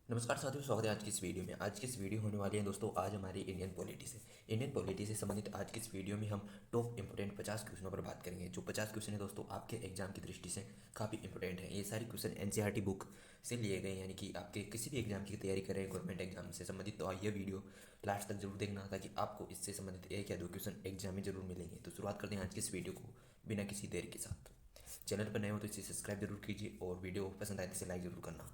नमस्कार साथियों, स्वागत है आज की इस वीडियो में। आज की इस वीडियो होने वाली है दोस्तों आज हमारी इंडियन पॉलिटी से संबंधित आज की इस वीडियो में हम टॉप इंपोर्टेंट 50 क्वेश्चनों पर बात करेंगे। जो 50 क्वेश्चन है दोस्तों आपके एग्जाम की दृष्टि से काफ़ी इंपॉर्टेंट है। ये सारे क्वेश्चन एनसीईआरटी बुक से लिए गए, यानी कि आपके किसी भी एग्जाम की तैयारी कर रहे हैं गवर्नमेंट एग्जाम से संबंधित, तो ये वीडियो लास्ट तक जरूर देखना ताकि आपको इससे संबंधित एक या दो क्वेश्चन एग्जाम में जरूर मिलेंगे। तो शुरुआत करते हैं आज की इस वीडियो को बिना किसी देर के साथ। चैनल पर नए हो तो इसे सब्सक्राइब जरूर कीजिए और वीडियो पसंद आए तो इसे लाइक जरूर करना।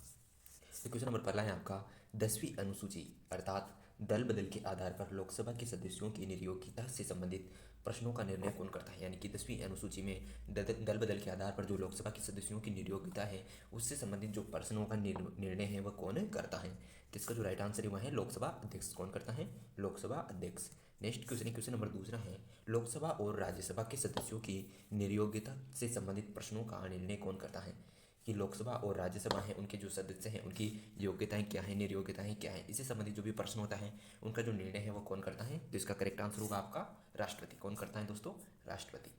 तो क्वेश्चन नंबर पहला है आपका, 10वीं अनुसूची अर्थात दल बदल के आधार पर लोकसभा के सदस्यों की नियोक्ता से संबंधित प्रश्नों का निर्णय कौन करता है। यानी कि 10वीं अनुसूची में दल बदल के आधार पर जो लोकसभा के सदस्यों की नियोक्ता है उससे संबंधित जो प्रश्नों का निर्णय है वह कौन करता है। तो इसका जो राइट आंसर है वह है लोकसभा अध्यक्ष। कौन करता है? लोकसभा अध्यक्ष। नेक्स्ट क्वेश्चन है, क्वेश्चन नंबर दूसरा है, लोकसभा और राज्यसभा के सदस्यों की नियोक्ता से संबंधित प्रश्नों का निर्णय कौन करता है। कि लोकसभा और राज्यसभा है उनके जो सदस्य हैं उनकी योग्यताएं क्या हैं, निर्योग्यताएं क्या हैं, इससे संबंधित जो भी प्रश्न होता है उनका जो निर्णय है वो कौन करता है। तो इसका करेक्ट आंसर होगा आपका राष्ट्रपति। कौन करता है दोस्तों? राष्ट्रपति।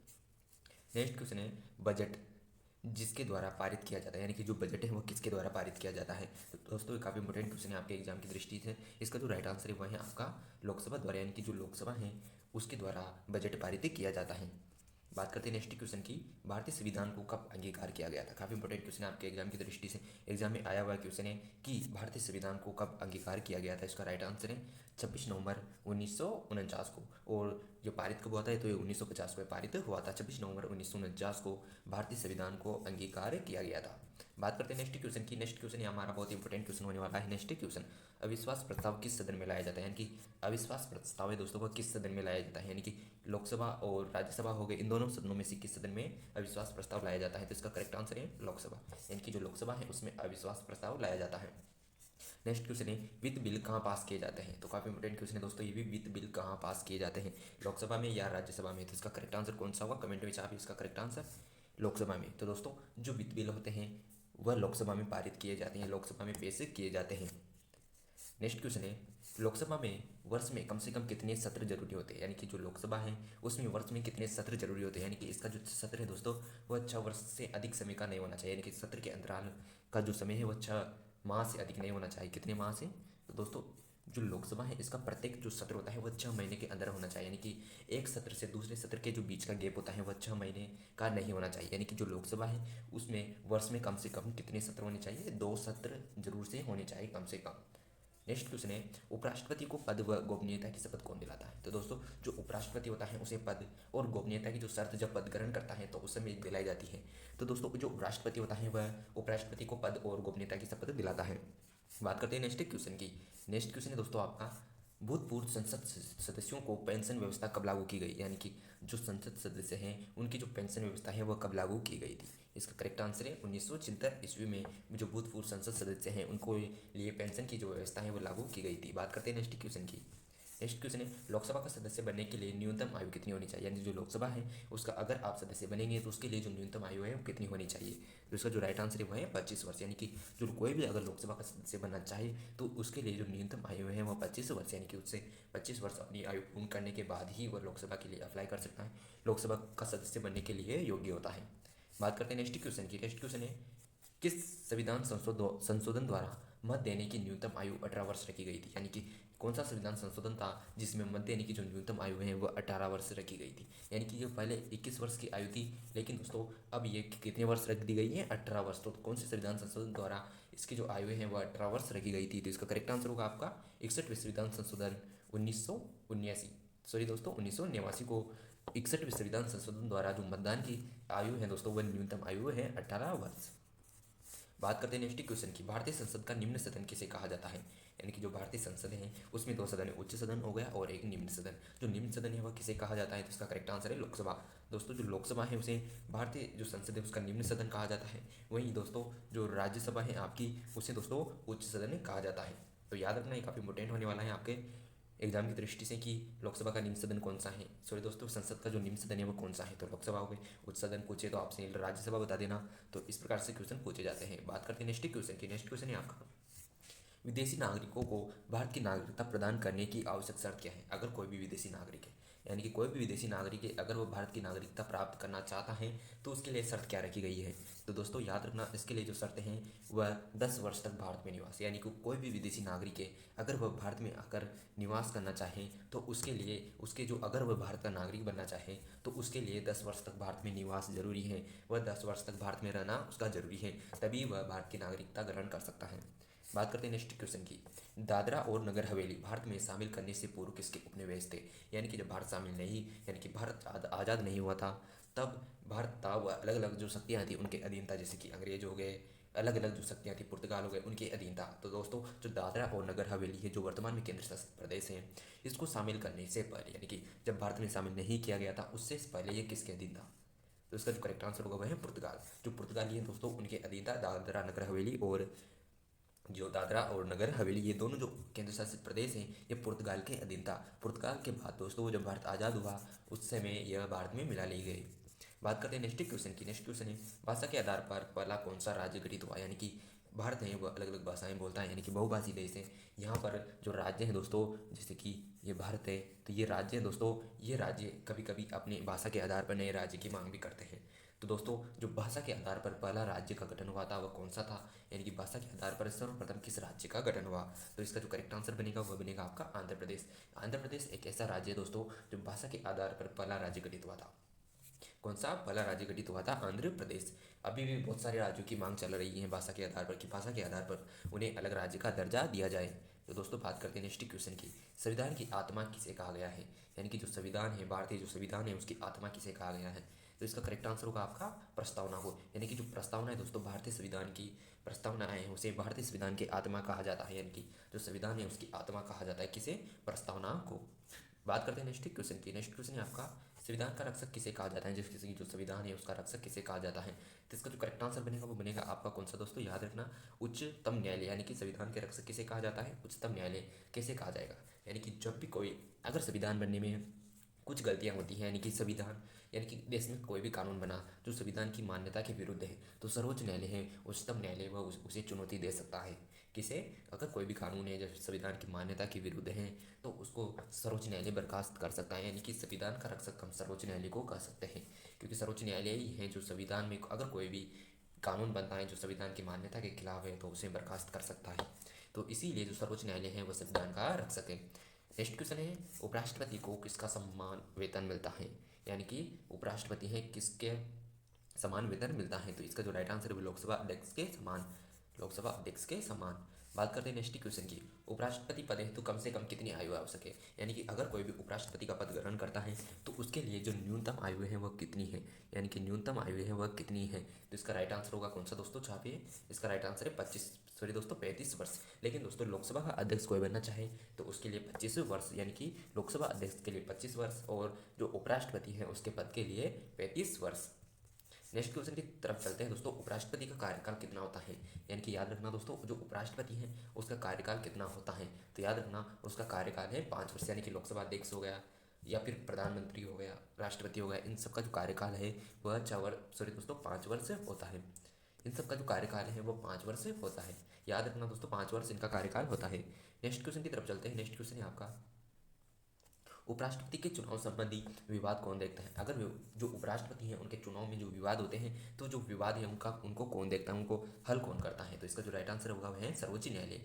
नेक्स्ट क्वेश्चन है, बजट जिसके द्वारा पारित किया जाता है, यानी कि जो बजट है वो किसके द्वारा पारित किया जाता है। तो दोस्तों काफ़ी इंपॉर्टेंट क्वेश्चन है आपके एग्जाम की दृष्टि से। इसका जो राइट आंसर है वह है आपका लोकसभा द्वारा, यानी कि जो लोकसभा है उसके द्वारा बजट पारित किया जाता है। बात करते हैं नेक्स्ट क्वेश्चन की, भारतीय संविधान को कब अंगीकार किया गया था। काफ़ी इंपॉर्टेंट क्वेश्चन है आपके एग्जाम की दृष्टि से। एग्जाम में आया हुआ क्वेश्चन है कि भारतीय संविधान को कब अंगीकार किया गया था। इसका राइट आंसर है 26 नवंबर 1949 को। और जो पारित कब हुआ था, तो ये 1950 को पारित हुआ था। 26 नवंबर 1949 को भारतीय संविधान को अंगीकार किया गया था। बात करते हैं नेक्स्ट क्वेश्चन की। नेक्स्ट क्वेश्चन हमारा बहुत इंपॉर्टेंट क्वेश्चन होने वाला है। नेक्स्ट क्वेश्चन, अविश्वास प्रस्ताव किस सदन में लाया जाता है। यानी कि अविश्वास प्रस्ताव है दोस्तों वह किस सदन में लाया जाता है। यानी कि लोकसभा और राज्यसभा हो गए, इन दोनों सदनों में से किस सदन में अविश्वास प्रस्ताव लाया जाता है। तो इसका करेक्ट आंसर है लोकसभा, यानी कि जो लोकसभा है उसमें अविश्वास प्रस्ताव लाया जाता है। नेक्स्ट क्वेश्चन है, वित्त बिल कहाँ पास किए जाते हैं। तो काफी इंपोर्टेंट क्वेश्चन है दोस्तों ये भी, वित्त बिल कहाँ पास किए जाते हैं, लोकसभा में या राज्यसभा में। तो इसका करेक्ट आंसर कौन सा होगा, कमेंट में आप इसका करेक्ट आंसर लोकसभा में। तो दोस्तों जो वित्त बिल होते हैं वह लोकसभा में पारित किए जाते हैं, लोकसभा में पेश किए जाते हैं। नेक्स्ट क्वेश्चन है, लोकसभा में वर्ष में कम से कम कितने सत्र जरूरी होते हैं। यानी कि जो लोकसभा है उसमें वर्ष में कितने सत्र जरूरी होते हैं। यानी कि इसका जो सत्र है दोस्तों वह 6 वर्ष से अधिक समय का नहीं होना चाहिए। यानी कि सत्र के अंतराल का जो समय है वह 6 माह से अधिक नहीं होना चाहिए। कितने माह से? तो दोस्तों जो लोकसभा है इसका प्रत्येक जो सत्र होता है वह 6 महीने के अंदर होना चाहिए। यानी कि एक सत्र से दूसरे सत्र के जो बीच का गैप होता है वह 6 महीने का नहीं होना चाहिए। यानी कि जो लोकसभा है उसमें वर्ष में कम से कम कितने सत्र होने चाहिए, 2 सत्र जरूर से होने चाहिए कम से कम। नेक्स्ट क्वेश्चन है, उपराष्ट्रपति को पद व गोपनीयता की शपथ कौन दिलाता है। तो दोस्तों जो उपराष्ट्रपति होता है उसे पद और गोपनीयता की जो शर्त जब पद ग्रहण करता है तो उस समय दिलाई जाती है। तो दोस्तों जो राष्ट्रपति होता है वह उपराष्ट्रपति को पद और गोपनीयता की शपथ दिलाता है। बात करते हैं नेक्स्ट क्वेश्चन की। नेक्स्ट क्वेश्चन है दोस्तों आपका, भूतपूर्व संसद सदस्यों को पेंशन व्यवस्था कब लागू की गई। यानी कि जो संसद सदस्य हैं उनकी जो पेंशन व्यवस्था है वह कब लागू की गई थी। इसका करेक्ट आंसर है 1976 ईस्वी में जो भूतपूर्व संसद सदस्य हैं उनको लिए पेंशन की जो व्यवस्था है वो लागू की गई थी। बात करते हैं नेक्स्ट क्वेश्चन की। नेक्स्ट क्वेश्चन है, लोकसभा का सदस्य बनने के लिए न्यूनतम आयु कितनी होनी चाहिए। यानी जो लोकसभा है उसका अगर आप सदस्य बनेंगे तो उसके लिए जो न्यूनतम आयु है वो कितनी होनी चाहिए। तो इसका जो राइट आंसर है वह है 25 वर्ष। यानी कि जो कोई भी अगर लोकसभा का सदस्य बनना चाहे तो उसके लिए जो न्यूनतम आयु है वह 25 वर्ष, यानी कि उससे 25 वर्ष अपनी आयु पूर्ण करने के बाद ही वह लोकसभा के लिए अप्लाई कर सकता है, लोकसभा का सदस्य बनने के लिए योग्य होता है। बात करते हैं नेक्स्ट क्वेश्चन की। नेक्स्ट क्वेश्चन है, किस संविधान संशोधन द्वारा मत देने की न्यूनतम आयु 18 वर्ष रखी गई थी। यानी कि कौन सा संविधान संशोधन था जिसमें मत देने की जो न्यूनतम आयु है वह 18 वर्ष रखी गई थी। यानी कि ये पहले 21 वर्ष की आयु थी, लेकिन दोस्तों अब ये कितने वर्ष रख दी गई है, 18 वर्ष। तो कौन से संविधान संशोधन द्वारा इसकी जो आयु है वह 18 वर्ष रखी गई थी। तो इसका करेक्ट आंसर होगा आपका 61वें संविधान संशोधन 1979, सॉरी दोस्तों 1989 को 61वें संविधान संशोधन द्वारा जो मतदान की आयु है दोस्तों वह न्यूनतम आयु है 18 वर्ष। बात करते हैं नेक्स्ट क्वेश्चन की, भारतीय संसद का निम्न सदन किसे कहा जाता है। यानी कि जो भारतीय संसद है उसमें 2 सदन है, उच्च सदन हो गया और एक निम्न सदन। जो निम्न सदन है वह किसे कहा जाता है, तो इसका करेक्ट आंसर है लोकसभा। दोस्तों जो लोकसभा है उसे भारतीय जो संसद है उसका निम्न सदन कहा जाता है। वहीं दोस्तों जो राज्यसभा है आपकी उसे दोस्तों उच्च सदन कहा जाता है। तो याद रखना ये काफ़ी इंपॉर्टेंट होने वाला है आपके एग्जाम की दृष्टि से कि लोकसभा का निम्न सदन कौन सा है, सॉरी दोस्तों संसद का जो निम्न सदन है वो कौन सा है। तो लोकसभा हो गई, उच्च सदन पूछे तो आपसे राज्यसभा बता देना। तो इस प्रकार से क्वेश्चन पूछे जाते हैं। बात करते हैं नेक्स्ट क्वेश्चन की। नेक्स्ट क्वेश्चन है आपका, विदेशी नागरिकों को भारत की नागरिकता प्रदान करने की आवश्यक शर्त क्या है। अगर कोई भी विदेशी नागरिक है यानी कि कोई भी विदेशी नागरिक अगर वो भारत की नागरिकता प्राप्त करना चाहता है तो उसके लिए शर्त क्या रखी गई है। तो दोस्तों याद रखना, इसके लिए जो शर्तें हैं वह 10 वर्ष तक भारत में निवास, यानी कि कोई भी विदेशी नागरिक है अगर वह भारत में आकर निवास करना चाहे तो उसके लिए उसके जो अगर वह भारत का नागरिक बनना चाहे तो उसके लिए 10 वर्ष तक भारत में निवास जरूरी है। वह 10 वर्ष तक भारत में रहना उसका जरूरी है, तभी वह भारत की नागरिकता ग्रहण कर सकता है। बात करते हैं नेक्स्ट क्वेश्चन की। दादरा और नगर हवेली भारत में शामिल करने से पूर्व किसके उपनिवेश थे। यानी कि जब भारत शामिल नहीं, यानी कि भारत आज़ाद नहीं हुआ था तब भारत था वह अलग अलग जो शक्तियाँ थी उनके अधीन था, जैसे कि अंग्रेज हो गए, अलग अलग जो शक्तियाँ थी पुर्तगाल हो गए, उनके अधीन था। तो दोस्तों जो दादरा और नगर हवेली है जो वर्तमान में केंद्र शासित प्रदेश है, इसको शामिल करने से पहले यानी कि जब भारत में शामिल नहीं किया गया था उससे पहले ये किसके अधीन था। तो इसका जो करेक्ट आंसर होगा वह है पुर्तगाल। जो पुर्तगाली है दोस्तों उनके अधीन था दादरा नगर हवेली, और जो दादरा और नगर हवेली ये दोनों जो केंद्र शासित प्रदेश हैं ये पुर्तगाल के अधीन था। पुर्तगाल के बाद दोस्तों जब भारत आज़ाद हुआ उस समय यह भारत में मिला ली गई। बात करते हैं नेक्स्ट क्वेश्चन की। नेक्स्ट क्वेश्चन है भाषा के आधार पर पहला कौन सा राज्य गठित हुआ। यानी कि भारत है वह अलग अलग भाषाएं बोलता है, यानी कि बहुभाषी देश है। यहाँ पर जो राज्य हैं दोस्तों, जैसे कि ये भारत है तो ये राज्य हैं दोस्तों, ये राज्य कभी कभी अपनी भाषा के आधार पर नए राज्य की मांग भी करते हैं। तो दोस्तों जो भाषा के आधार पर पहला राज्य का गठन हुआ था वह कौन सा था। यानी कि भाषा के आधार पर सर्वप्रथम किस राज्य का गठन हुआ। तो इसका जो करेक्ट आंसर बनेगा वह बनेगा आपका आंध्र प्रदेश। आंध्र प्रदेश एक ऐसा राज्य है दोस्तों जो भाषा के आधार पर पहला राज्य गठित हुआ था। कौन सा पहला राज्य गठित हुआ था, आंध्र प्रदेश। अभी भी बहुत सारे राज्यों की मांग चल रही है भाषा के आधार पर कि भाषा के आधार पर उन्हें अलग राज्य का दर्जा दिया जाए। तो दोस्तों बात करते हैं नेक्स्ट क्वेश्चन की। संविधान की आत्मा किसे कहा गया है। यानी कि जो संविधान है, भारतीय जो संविधान है उसकी आत्मा किसे कहा गया है। तो इसका करेक्ट आंसर होगा आपका प्रस्तावना को। यानी कि जो प्रस्तावना है दोस्तों भारतीय संविधान की प्रस्तावना है उसे भारतीय संविधान की आत्मा कहा जाता है। यानी कि जो संविधान है उसकी आत्मा कहा जाता है किसे, प्रस्तावना को। बात करते हैं नेक्स्ट क्वेश्चन की। नेक्स्ट क्वेश्चन है आपका संविधान का रक्षक किसे कहा जाता है। जिस किसी की जो संविधान है उसका रक्षक किसे कहा जाता है। तो इसका जो करेक्ट आंसर बनेगा वो बनेगा आपका कौन सा दोस्तों, याद रखना उच्चतम न्यायालय। यानी कि संविधान के रक्षक किसे कहा जाता है, उच्चतम न्यायालय। कैसे कहा जाएगा, यानी कि जब भी कोई अगर संविधान बनने में कुछ गलतियां होती हैं, यानी कि संविधान यानी कि देश में कोई भी कानून बना जो संविधान की मान्यता के विरुद्ध है तो सर्वोच्च न्यायालय है, उच्चतम न्यायालय वह उसे चुनौती दे सकता है। किसे, अगर कोई भी कानून है जो संविधान की मान्यता के विरुद्ध है तो उसको सर्वोच्च न्यायालय बर्खास्त कर सकता है। यानी कि संविधान का रक्षक हम सर्वोच्च न्यायालय को कह सकते हैं, क्योंकि सर्वोच्च न्यायालय ही है जो संविधान में अगर कोई भी कानून बनता है जो संविधान की मान्यता के खिलाफ है तो उसे बर्खास्त कर सकता है। तो इसीलिए जो सर्वोच्च न्यायालय है वह संविधान का रक्षक है। नेक्स्ट क्वेश्चन है उपराष्ट्रपति को किसका सम्मान वेतन मिलता है। यानी कि उपराष्ट्रपति हैं किसके समान वेतन मिलता है। तो इसका जो राइट आंसर है वो लोकसभा अध्यक्ष के समान, लोकसभा अध्यक्ष के समान। बात करते हैं नेक्स्ट क्वेश्चन की। उपराष्ट्रपति पद हेतु कम से कम कितनी आयु आवश्यक है। यानी कि अगर कोई भी उपराष्ट्रपति का पद ग्रहण करता है तो उसके लिए जो न्यूनतम आयु है वह कितनी है। यानी कि न्यूनतम आयु है वह कितनी है। तो इसका राइट आंसर होगा कौन सा दोस्तों, छापिए। इसका राइट आंसर है 35 वर्ष। लेकिन दोस्तों लोकसभा का अध्यक्ष कोई बनना चाहे तो उसके लिए 25 वर्ष, यानी कि लोकसभा अध्यक्ष के लिए 25 वर्ष और जो उपराष्ट्रपति है उसके पद के लिए 35 वर्ष। नेक्स्ट क्वेश्चन की तरफ चलते हैं दोस्तों। उपराष्ट्रपति का कार्यकाल कितना होता है। यानी कि याद रखना दोस्तों जो उपराष्ट्रपति है उसका कार्यकाल कितना होता है। तो याद रखना उसका कार्यकाल है 5 वर्ष। यानी कि लोकसभा अध्यक्ष हो गया या फिर प्रधानमंत्री हो गया, राष्ट्रपति हो गया, इन सब का जो कार्यकाल है वह 5 वर्ष होता है। इन सब का जो कार्यकाल है वो 5 वर्ष होता है। याद रखना दोस्तों 5 वर्ष इनका कार्यकाल होता है। नेक्स्ट क्वेश्चन की तरफ चलते हैं। नेक्स्ट क्वेश्चन है आपका उपराष्ट्रपति के चुनाव संबंधी विवाद कौन देखता है। अगर जो उपराष्ट्रपति हैं उनके चुनाव में जो विवाद होते हैं तो जो विवाद है उनको कौन देखता है, उनको हल कौन करता है। तो इसका जो राइट आंसर होगा वह है सर्वोच्च न्यायालय।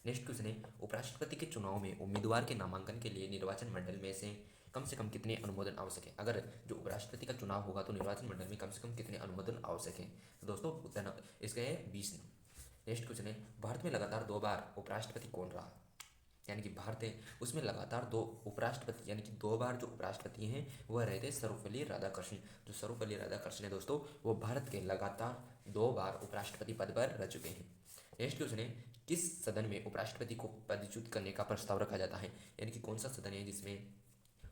नेक्स्ट क्वेश्चन है उपराष्ट्रपति के चुनाव में उम्मीदवार के नामांकन के लिए निर्वाचन मंडल में से कम कितने अनुमोदन आवश्यक है। अगर जो उपराष्ट्रपति का चुनाव होगा तो निर्वाचन मंडल में कम से कम कितने अनुमोदन आवश्यक है। तो दोस्तों उत्तर इसका है 20। नेक्स्ट क्वेश्चन है भारत में लगातार 2 बार उपराष्ट्रपति कौन रहा। यानी कि भारत है उसमें लगातार 2 उपराष्ट्रपति यानी कि 2 बार जो उपराष्ट्रपति हैं वह रहे थे सर्वपल्ली राधाकृष्णन। जो सर्वपल्ली राधाकृष्णन है दोस्तों वो भारत के लगातार 2 बार उपराष्ट्रपति पद पर रह चुके हैं। नेक्स्ट क्वेश्चन है किस सदन में उपराष्ट्रपति को पदच्युत करने का प्रस्ताव रखा जाता है। यानी कि कौन सा सदन है जिसमें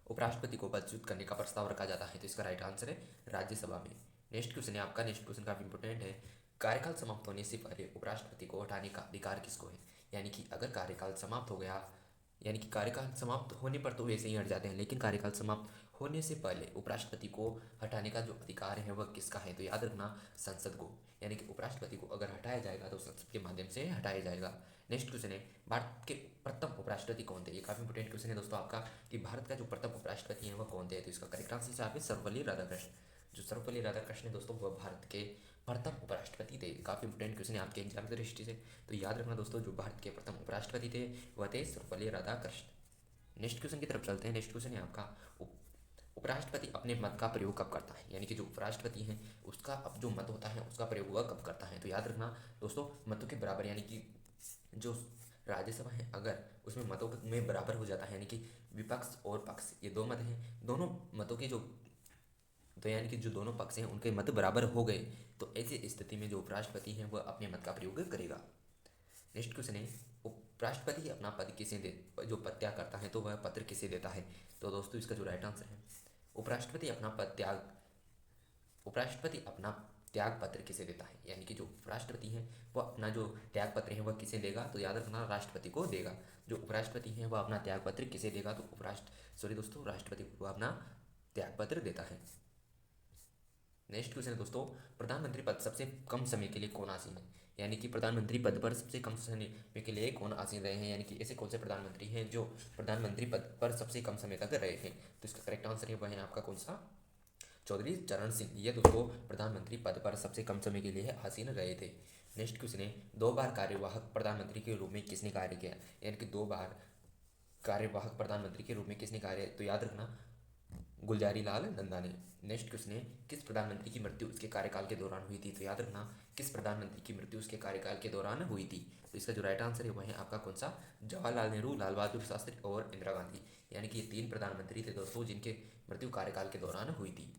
उपराष्ट्रपति को पदच्युत करने का प्रस्ताव रखा जाता है। तो इसका राइट आंसर है राज्यसभा में। नेक्स्ट क्वेश्चन है आपका, नेक्स्ट क्वेश्चन काफी इंपॉर्टेंट है। कार्यकाल समाप्त होने से पहले उपराष्ट्रपति को हटाने का अधिकार किसको है। यानी कि अगर कार्यकाल समाप्त हो गया, यानी कि कार्यकाल समाप्त होने पर तो वैसे ही हट जाते हैं, लेकिन कार्यकाल समाप्त होने से पहले उपराष्ट्रपति को हटाने का जो अधिकार है वह किसका है? तो याद रखना संसद को, यानी कि उपराष्ट्रपति को अगर हटाया जाएगा तो संसद के माध्यम से हटाया जाएगा। नेक्स्ट क्वेश्चन है, भारत के प्रथम उपराष्ट्रपति कौन थे? ये काफी इंपोर्टेंट क्वेश्चन है दोस्तों आपका, कि भारत का जो प्रथम उपराष्ट्रपति है वह कौन थे? तो इसका करेक्ट आंसर है सर्वपल्ली राधाकृष्ण। जो सर्वपल्ली राधाकृष्ण है दोस्तों वह भारत के प्रथम उपराष्ट्रपति थे। काफी इंपोर्टेंट क्वेश्चन है आपके एग्जाम की दृष्टि से, तो याद रखना दोस्तों, जो भारत के प्रथम उपराष्ट्रपति थे वह थे सर्वपल्ली राधाकृष्ण। नेक्स्ट क्वेश्चन की तरफ चलते हैं। नेक्स्ट क्वेश्चन है आपका, उपराष्ट्रपति अपने मत का प्रयोग कब करता है? यानी कि जो उपराष्ट्रपति है उसका अब जो मत होता है उसका प्रयोग वह कब करता है? तो याद रखना दोस्तों, मतों के बराबर, यानी कि जो राज्यसभा है अगर उसमें मतों में बराबर हो जाता है, यानी कि विपक्ष और पक्ष ये दो मत हैं, दोनों मतों के जो तो यानी कि जो दोनों पक्ष हैं उनके मत बराबर हो गए तो ऐसी स्थिति में जो उपराष्ट्रपति है वह अपने मत का प्रयोग करेगा। नेक्स्ट क्वेश्चन है, उपराष्ट्रपति अपना पद किसे दे जो पद त्याग करता है तो वह पत्र किसे देता है? तो दोस्तों इसका जो राइट आंसर है, उपराष्ट्रपति अपना पद त्याग उपराष्ट्रपति अपना त्याग पत्र किसे देता है? यानी कि जो उपराष्ट्रपति है वह अपना जो त्याग पत्र है वह किसे देगा? तो याद रखना राष्ट्रपति को देगा। जो उपराष्ट्रपति है वह अपना त्याग पत्र किसे देगा? तो राष्ट्रपति को वह अपना त्याग पत्र देता है। नेक्स्ट क्वेश्चन है दोस्तों, प्रधानमंत्री पद सबसे कम समय के लिए कौन आसीन है? यानी कि प्रधानमंत्री पद पर सबसे कम समय के लिए कौन आसीन रहे हैं? यानी कि ऐसे कौन से प्रधानमंत्री हैं जो प्रधानमंत्री पद पर सबसे कम समय तक रहे हैं? तो इसका करेक्ट आंसर है वह है आपका कौन सा? चौधरी चरण सिंह। ये दोस्तों प्रधानमंत्री पद पर सबसे कम समय के लिए आसीन रहे थे। नेक्स्ट क्वेश्चन है, 2 बार कार्यवाहक प्रधानमंत्री के रूप में किसने कार्य किया? यानी कि 2 बार कार्यवाहक प्रधानमंत्री के रूप में किसने कार्य? तो याद रखना गुलजारी लाल नंदा ने। नेक्स्ट क्वेश्चन है, किस प्रधानमंत्री की मृत्यु उसके कार्यकाल के दौरान हुई थी? तो याद रखना किस प्रधानमंत्री की मृत्यु उसके कार्यकाल के दौरान हुई थी? तो इसका जो राइट आंसर है वह है आपका कौन सा? जवाहरलाल नेहरू, लाल बहादुर शास्त्री और इंदिरा गांधी। यानी कि ये 3 प्रधानमंत्री थे दोस्तों जिनके मृत्यु कार्यकाल के दौरान हुई थी।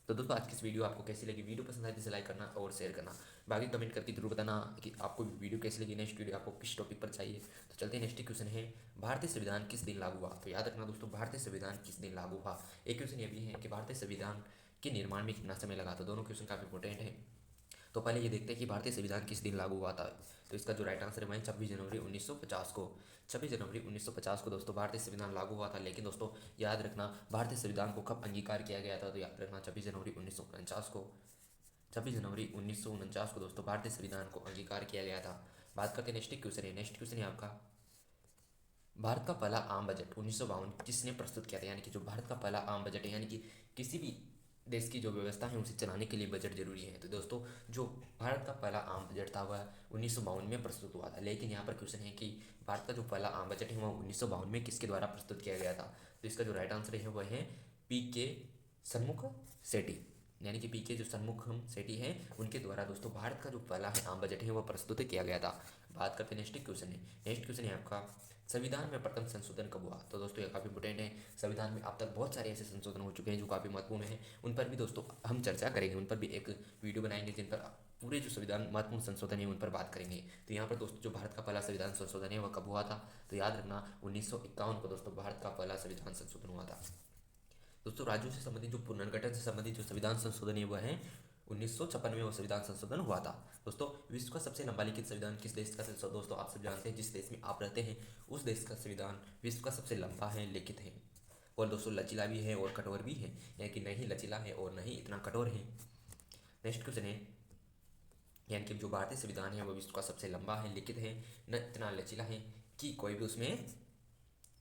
तो दोस्तों आज की इस वीडियो आपको कैसी लगी? वीडियो पसंद आए तो लाइक करना और शेयर करना। बाकी कमेंट करके जरूर बताना कि आपको वीडियो कैसी लगी, नेक्स्ट वीडियो आपको किस टॉपिक पर चाहिए। तो चलते हैं, नेक्स्ट क्वेश्चन है, भारतीय संविधान किस दिन लागू हुआ? तो याद रखना दोस्तों, भारतीय संविधान किस दिन लागू हुआ। एक क्वेश्चन ये भी है कि भारतीय संविधान के निर्माण में कितना समय लगा? तो दोनों क्वेश्चन काफी इंपॉर्टेंट है। तो पहले ये देखते हैं कि भारतीय संविधान किस दिन लागू हुआ था। तो इसका जो राइट आंसर है वह 26 जनवरी 1950 को। 26 जनवरी 1950 को दोस्तों भारतीय संविधान लागू हुआ था। लेकिन दोस्तों याद रखना भारतीय संविधान को कब अंगीकार किया गया था? तो याद रखना 26 जनवरी 1949 को। 26 जनवरी 1949 को दोस्तों भारतीय संविधान को अंगीकार किया गया था। बात करते हैं नेक्स्ट क्वेश्चन है। नेक्स्ट क्वेश्चन है आपका, भारत का पहला आम बजट 1952 किसने प्रस्तुत किया था? यानी कि जो भारत का पहला आम बजट है, यानी कि किसी भी देश की जो व्यवस्था है उसे चलाने के लिए बजट जरूरी है। तो दोस्तों जो भारत का पहला आम बजट था वह 1952 में प्रस्तुत हुआ था। लेकिन यहाँ पर क्वेश्चन है कि भारत का जो पहला आम बजट है वह 1952 में किसके द्वारा प्रस्तुत किया गया था? तो इसका जो राइट आंसर है वह है पी.के. सन्मुख सेठी। यानी कि पी.के. जो सन्मुखम सेठी है उनके द्वारा दोस्तों भारत का जो पहला आम बजट है वह प्रस्तुत किया गया था। बात करते हैं नेक्स्ट क्वेश्चन है। नेक्स्ट क्वेश्चन है आपका, संविधान में प्रथम संशोधन कब हुआ? तो दोस्तों ये काफ़ी इंपोर्टेंट है। संविधान में अब तक बहुत सारे ऐसे संशोधन हो चुके हैं जो काफ़ी महत्वपूर्ण हैं, उन पर भी दोस्तों हम चर्चा करेंगे, उन पर भी एक वीडियो बनाएंगे जिन पर पूरे जो संविधान महत्वपूर्ण संशोधन है उन पर बात करेंगे। तो यहाँ पर दोस्तों जो भारत का पहला संविधान संशोधन है वह कब हुआ था? तो याद रखना 1951 को दोस्तों भारत का पहला संविधान संशोधन हुआ था। दोस्तों राज्यों से संबंधित जो पुनर्गठन से संबंधित जो संविधान संशोधन है वह है 1956 में वो संविधान संशोधन हुआ था। दोस्तों विश्व का सबसे लंबा लिखित संविधान किस देश का? दोस्तों आप सब जानते हैं, जिस देश में आप रहते हैं उस देश का संविधान विश्व का सबसे लंबा है, लिखित है और दोस्तों लचीला भी है और कठोर भी है, यानी कि नहीं लचीला है और नहीं इतना कठोर है। नेक्स्ट क्वेश्चन है, यानी कि जो भारतीय संविधान है वो विश्व का सबसे लंबा है, लिखित है, न इतना लचीला है कि कोई भी उसमें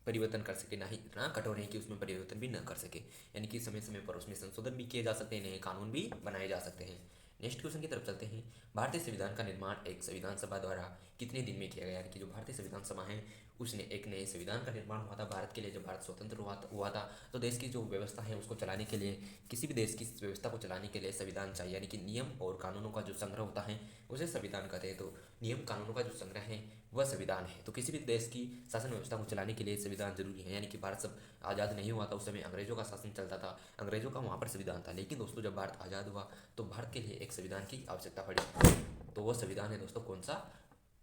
परिवर्तन कर सके, ना ही इतना कठोर है कि उसमें परिवर्तन भी न कर सके, यानी कि समय समय पर उसमें संशोधन भी किए जा सकते हैं, नए कानून भी बनाए जा सकते हैं। नेक्स्ट क्वेश्चन की तरफ चलते हैं, भारतीय संविधान का निर्माण एक संविधान सभा द्वारा कितने दिन में किया गया? यानी कि जो भारतीय संविधान सभा है उसने एक नए संविधान का निर्माण हुआ था भारत के लिए। जब भारत स्वतंत्र हुआ था तो देश की जो व्यवस्था है उसको चलाने के लिए, किसी भी देश की व्यवस्था को चलाने के लिए संविधान चाहिए, यानी कि नियम और कानूनों का जो संग्रह होता है उसे संविधान कहते हैं। तो नियम कानूनों का जो संग्रह है वह संविधान है। तो किसी भी देश की शासन व्यवस्था को चलाने के लिए संविधान जरूरी है, यानी कि भारत सब आज़ाद नहीं हुआ था उस समय अंग्रेजों का शासन चलता था, अंग्रेजों का वहाँ पर संविधान था। लेकिन दोस्तों जब भारत आज़ाद हुआ तो भारत के लिए एक संविधान की आवश्यकता पड़ी, तो वो संविधान है दोस्तों कौन सा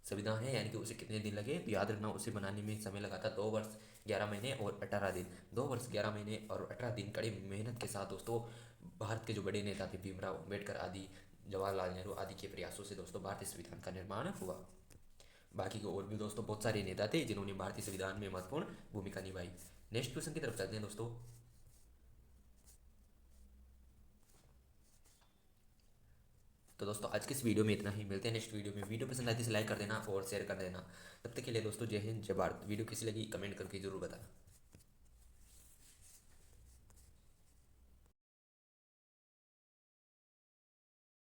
संविधान है? यानी कि उसे कितने दिन लगे? तो याद रखना उसे बनाने में समय लगा था 2 वर्ष 11 महीने और 18 दिन। 2 वर्ष 11 महीने और 18 दिन कड़ी मेहनत के साथ दोस्तों भारत के जो बड़े नेता थे भीमराव अम्बेडकर आदि, जवाहरलाल नेहरू आदि के प्रयासों से दोस्तों भारतीय संविधान का निर्माण हुआ। बाकी के और भी दोस्तों बहुत सारे नेता थे जिन्होंने भारतीय संविधान में महत्वपूर्ण भूमिका निभाई। नेक्स्ट क्वेश्चन की तरफ चलते हैं दोस्तों, तो दोस्तों आज की इस वीडियो में इतना ही, मिलते हैं नेक्स्ट वीडियो में। वीडियो पसंद आती है तो लाइक कर देना और शेयर कर देना। तब तक के लिए दोस्तों जय हिंद जय भारत। वीडियो कैसी लगी कमेंट करके जरूर बताना।